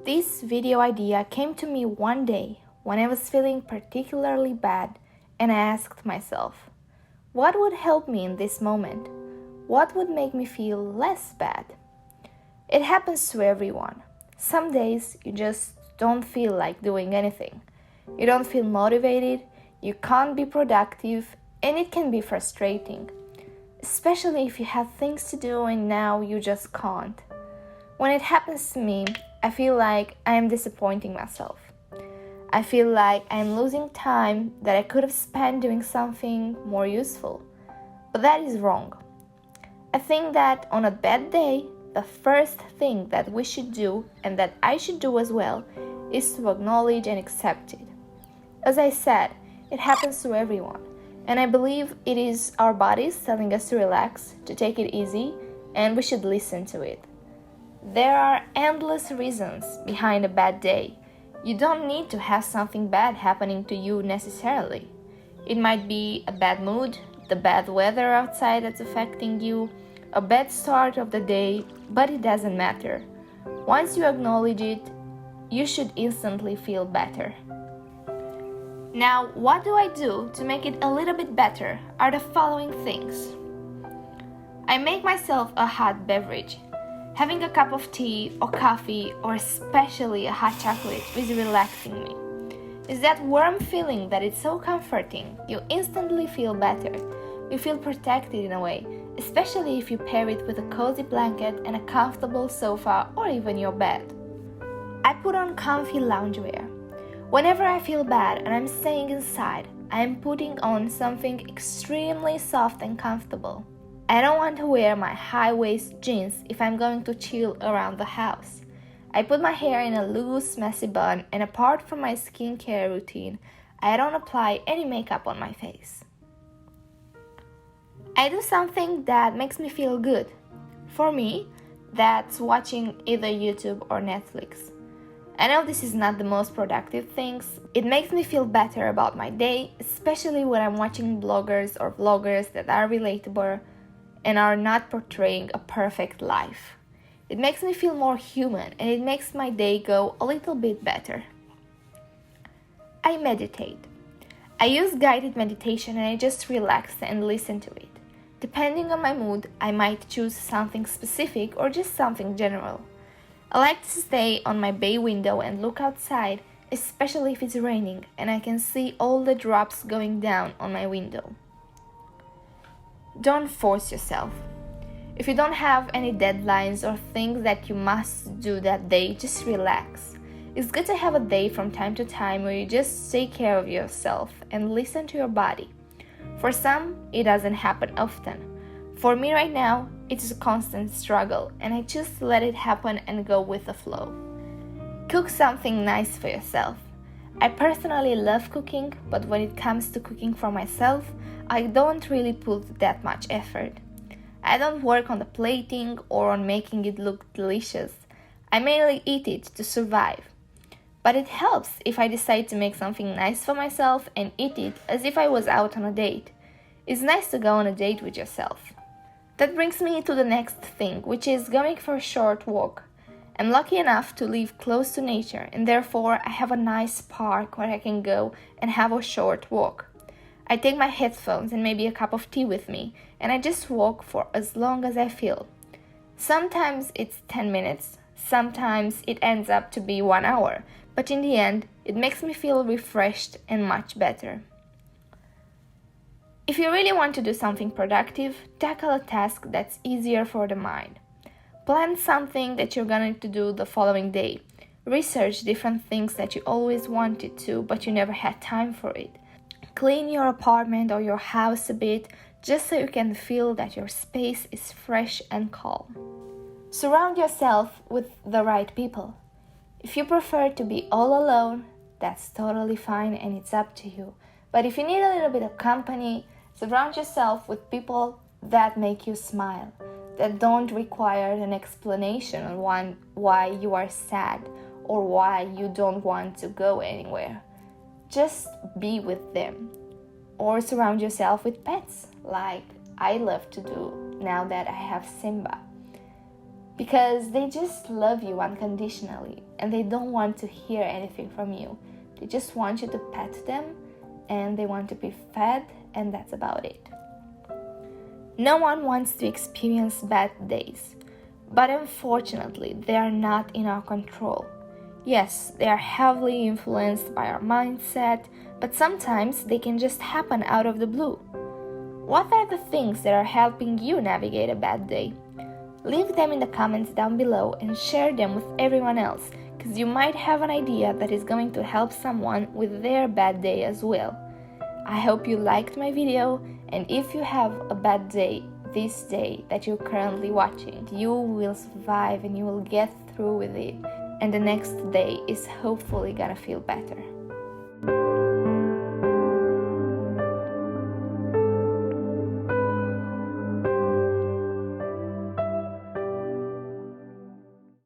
This video idea came to me one day when I was feeling particularly bad, and I asked myself, what would help me in this moment? What would make me feel less bad? It happens to everyone. Some days you just don't feel like doing anything. You don't feel motivated, you can't be productive, and it can be frustrating, especially if you have things to do and now you just can't. When it happens to me, I feel like I am disappointing myself. I feel like I am losing time that I could have spent doing something more useful. But that is wrong. I think that on a bad day, the first thing that we should do, and that I should do as well, is to acknowledge and accept it. As I said, it happens to everyone, and I believe it is our bodies telling us to relax, to take it easy, and we should listen to it. There are endless reasons behind a bad day. You don't need to have something bad happening to you necessarily. It might be a bad mood, the bad weather outside that's affecting you, a bad start of the day, but it doesn't matter. Once you acknowledge it, you should instantly feel better. Now, what do I do to make it a little bit better are the following things. I make myself a hot beverage. Having a cup of tea or coffee or especially a hot chocolate is relaxing me. It's that warm feeling that is so comforting. You instantly feel better. You feel protected in a way, especially if you pair it with a cozy blanket and a comfortable sofa or even your bed. I put on comfy loungewear. Whenever I feel bad and I'm staying inside, I am putting on something extremely soft and comfortable. I don't want to wear my high-waist jeans if I'm going to chill around the house. I put my hair in a loose, messy bun, and apart from my skincare routine, I don't apply any makeup on my face. I do something that makes me feel good. For me, that's watching either YouTube or Netflix. I know this is not the most productive things. It makes me feel better about my day, especially when I'm watching bloggers or vloggers that are relatable and are not portraying a perfect life. It makes me feel more human and it makes my day go a little bit better. I meditate. I use guided meditation and I just relax and listen to it. Depending on my mood, I might choose something specific or just something general. I like to stay on my bay window and look outside, especially if it's raining and I can see all the drops going down on my window. Don't force yourself. If you don't have any deadlines or things that you must do that day, just relax. It's good to have a day from time to time where you just take care of yourself and listen to your body. For some, it doesn't happen often. For me right now, it is a constant struggle and I just let it happen and go with the flow. Cook something nice for yourself. I personally love cooking, but when it comes to cooking for myself, I don't really put that much effort. I don't work on the plating or on making it look delicious. I mainly eat it to survive. But it helps if I decide to make something nice for myself and eat it as if I was out on a date. It's nice to go on a date with yourself. That brings me to the next thing, which is going for a short walk. I'm lucky enough to live close to nature and therefore I have a nice park where I can go and have a short walk. I take my headphones and maybe a cup of tea with me and I just walk for as long as I feel. Sometimes it's 10 minutes, sometimes it ends up to be 1 hour, but in the end it makes me feel refreshed and much better. If you really want to do something productive, tackle a task that's easier for the mind. Plan something that you're going to do the following day. Research different things that you always wanted to, but you never had time for it. Clean your apartment or your house a bit, just so you can feel that your space is fresh and calm. Surround yourself with the right people. If you prefer to be all alone, that's totally fine and it's up to you. But if you need a little bit of company, surround yourself with people that make you smile, that don't require an explanation on why you are sad or why you don't want to go anywhere. Just be with them. Or surround yourself with pets, like I love to do now that I have Simba. because they just love you unconditionally and they don't want to hear anything from you. They just want you to pet them and they want to be fed, and that's about it. No one wants to experience bad days, but unfortunately, they are not in our control. Yes, they are heavily influenced by our mindset, but sometimes they can just happen out of the blue. What are the things that are helping you navigate a bad day? Leave them in the comments down below and share them with everyone else, because you might have an idea that is going to help someone with their bad day as well. I hope you liked my video, and if you have a bad day this day that you're currently watching, you will survive and you will get through with it, and the next day is hopefully gonna feel better.